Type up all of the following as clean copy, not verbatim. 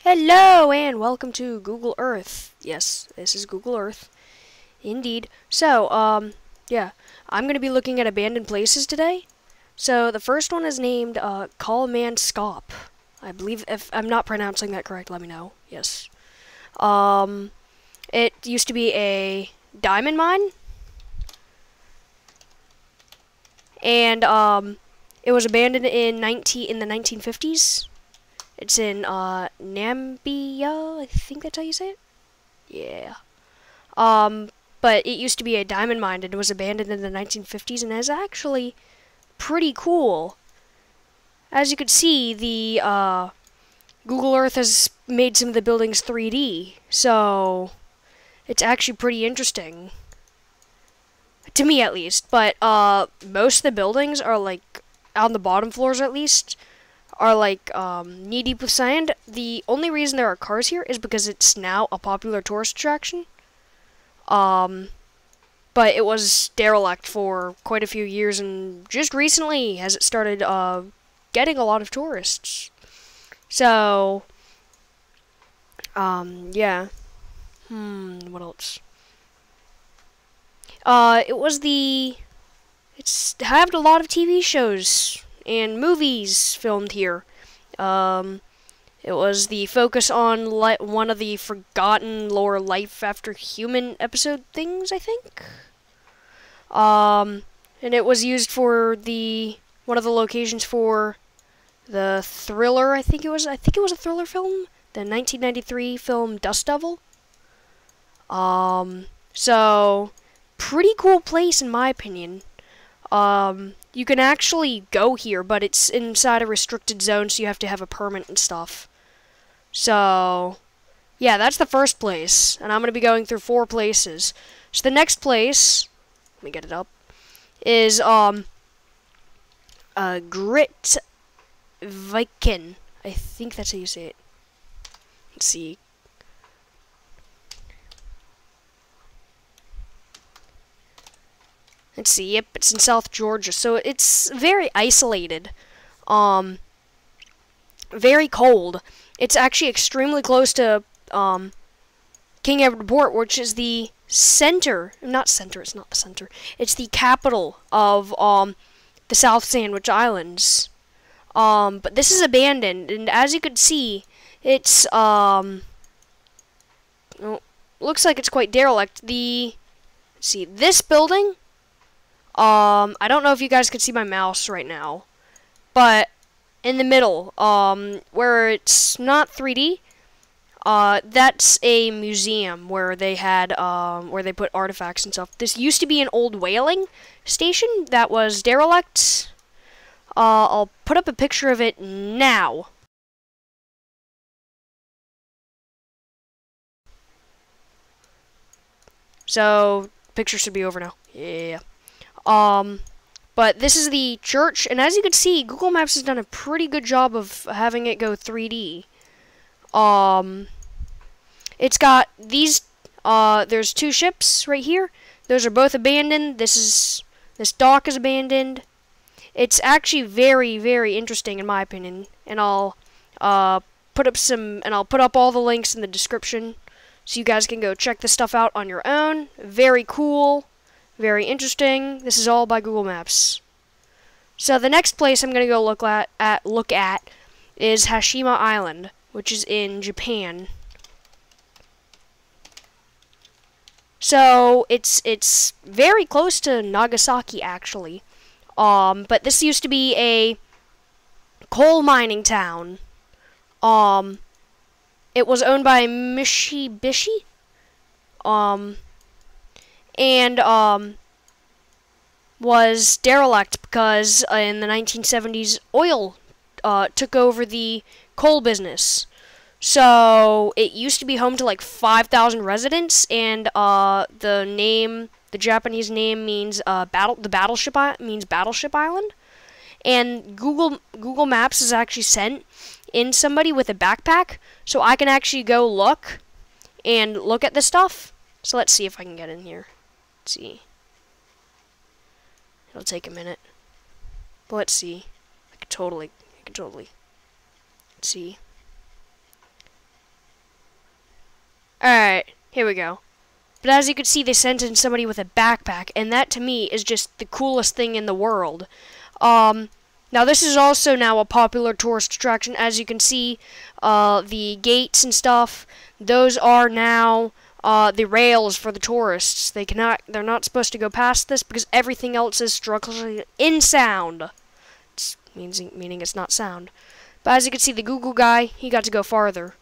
Hello and welcome to Google Earth. Yes, this is Google Earth. Indeed. So, yeah, I'm going to be looking at abandoned places today. So, the first one is named Kolmanskop. I believe, if I'm not pronouncing that correct, let me know. Yes. It used to be a diamond mine. And, it was abandoned in the 1950s. It's in Namibia, I think that's how you say it. Yeah. But it used to be a diamond mine and it was abandoned in the 1950s and is actually pretty cool. As you can see, the Google Earth has made some of the buildings 3D, so it's actually pretty interesting. To me, at least. But most of the buildings are like on the bottom floors, at least, are like knee deep with sand. The only reason there are cars here is because it's now a popular tourist attraction. But it was derelict for quite a few years, and just recently has it started getting a lot of tourists. So, yeah. What else? It's had a lot of TV shows and movies filmed here. It was the focus on one of the forgotten lore life after human episode things, I think. And it was used for one of the locations for the thriller. I think it was a thriller film, the 1993 film Dust Devil. So pretty cool place in my opinion. You can actually go here, but it's inside a restricted zone, so you have to have a permit and stuff. So, yeah, that's the first place, and I'm going to be going through 4 places. So the next place, let me get it up, is, Grytviken. I think that's how you say it. Let's see. Yep, it's in South Georgia, so it's very isolated. Very cold. It's actually extremely close to, King Edward Port, which is the center, it's not the center, it's the capital of, the South Sandwich Islands. But this is abandoned, and as you can see, it's, looks like it's quite derelict. Let's see, this building, I don't know if you guys can see my mouse right now, but in the middle, where it's not 3D, that's a museum where they had, where they put artifacts and stuff. This used to be an old whaling station that was derelict. I'll put up a picture of it now. So, picture should be over now. Yeah. But this is the church, and as you can see, Google Maps has done a pretty good job of having it go 3D. It's got these, there's 2 ships right here. Those are both abandoned. This dock is abandoned. It's actually very, very interesting in my opinion, and I'll put up all the links in the description so you guys can go check this stuff out on your own. Very cool. Very interesting. This is all by Google Maps. So the next place I'm going to go look at is Hashima Island, which is in Japan. So it's very close to Nagasaki actually. But this used to be a coal mining town. It was owned by Mitsubishi. And was derelict because in the 1970s oil took over the coal business. So it used to be home to like 5,000 residents, and the Japanese name means Battleship Island. And Google Maps has actually sent in somebody with a backpack, so I can actually go look at this stuff. So let's see if I can get in here. Let's see. It'll take a minute. But let's see. I could totally. Let's see. Alright, here we go. But as you can see, they sent in somebody with a backpack, and that to me is just the coolest thing in the world. Now this is also now a popular tourist attraction. As you can see, the gates and stuff, those are now the rails for the tourists. They're not supposed to go past this because everything else is structurally in sound. Meaning it's not sound. But as you can see, the Google guy, he got to go farther,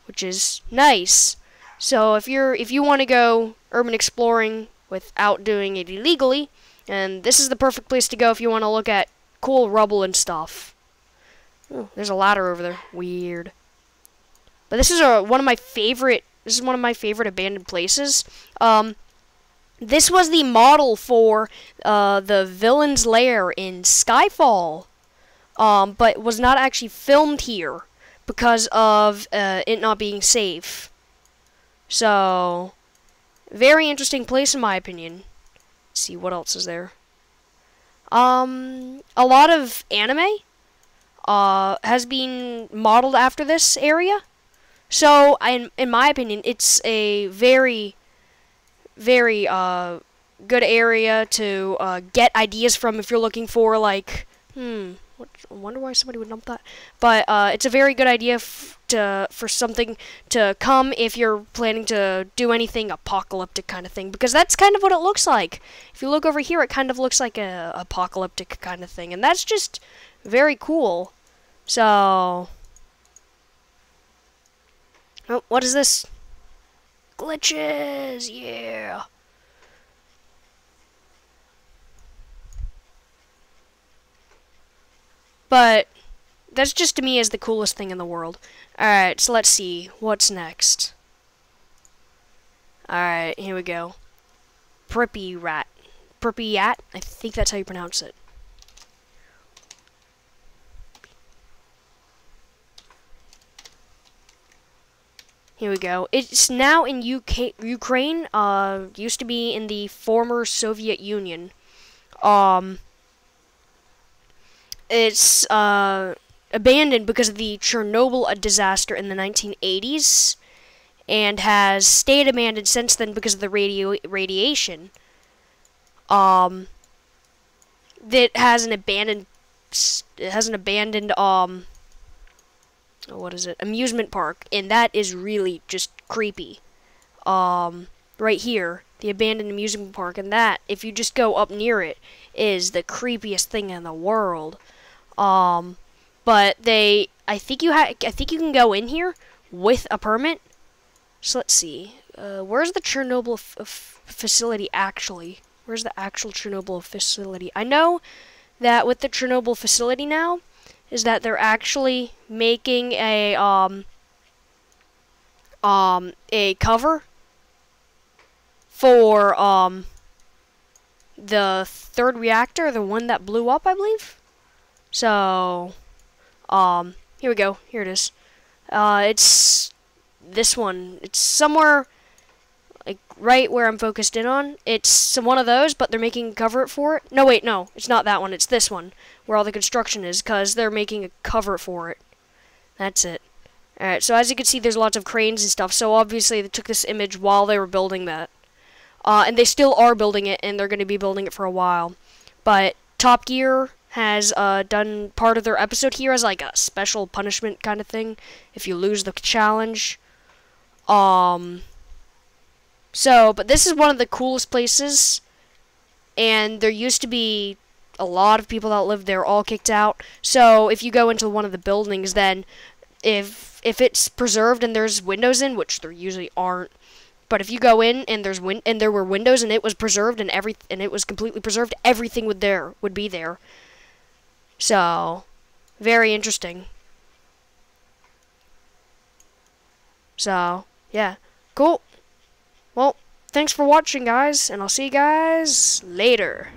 which is nice. So if you want to go urban exploring without doing it illegally, and this is the perfect place to go if you want to look at cool rubble and stuff. Oh, there's a ladder over there. Weird. But this is one of my favorite abandoned places. This was the model for the villain's lair in Skyfall, but was not actually filmed here because of it not being safe. So, very interesting place in my opinion. Let's see, what else is there? A lot of anime has been modeled after this area. So, in my opinion, it's a very, very good area to get ideas from if you're looking for, like, I wonder why somebody would dump that. But it's a very good idea for something to come if you're planning to do anything apocalyptic kind of thing, because that's kind of what it looks like. If you look over here, it kind of looks like a apocalyptic kind of thing, and that's just very cool. So, oh, what is this? Glitches, yeah. But that's just to me is the coolest thing in the world. Alright, so let's see. What's next? Alright, here we go. Pripyat. Pripyat? I think that's how you pronounce it. Here we go. It's now in Ukraine. Used to be in the former Soviet Union. It's abandoned because of the Chernobyl disaster in the 1980s, and has stayed abandoned since then because of the radiation. It has an abandoned what is it? Amusement park, and that is really just creepy. Right here, the abandoned amusement park, and that, if you just go up near it, is the creepiest thing in the world. But I think you can go in here with a permit. So let's see. Where's the Chernobyl facility actually? Where's the actual Chernobyl facility? I know that with the Chernobyl facility now, is that they're actually making a cover for the third reactor, the one that blew up, I believe. So, here we go. Here it is. It's this one. It's somewhere, like, right where I'm focused in on. It's one of those, but they're making a cover for it. No, wait, no. It's not that one. It's this one, where all the construction is, because they're making a cover for it. That's it. Alright, so as you can see, there's lots of cranes and stuff, so obviously they took this image while they were building that. And they still are building it, and they're going to be building it for a while. But Top Gear has done part of their episode here as like a special punishment kind of thing if you lose the challenge. But this is one of the coolest places, and there used to be a lot of people that lived there all kicked out. So if you go into one of the buildings, then if it's preserved and there's windows in, which there usually aren't, but if you go in and there were windows and it was preserved and it was completely preserved, everything would be there. So, very interesting. So, yeah. Cool. Well, thanks for watching, guys, and I'll see you guys later.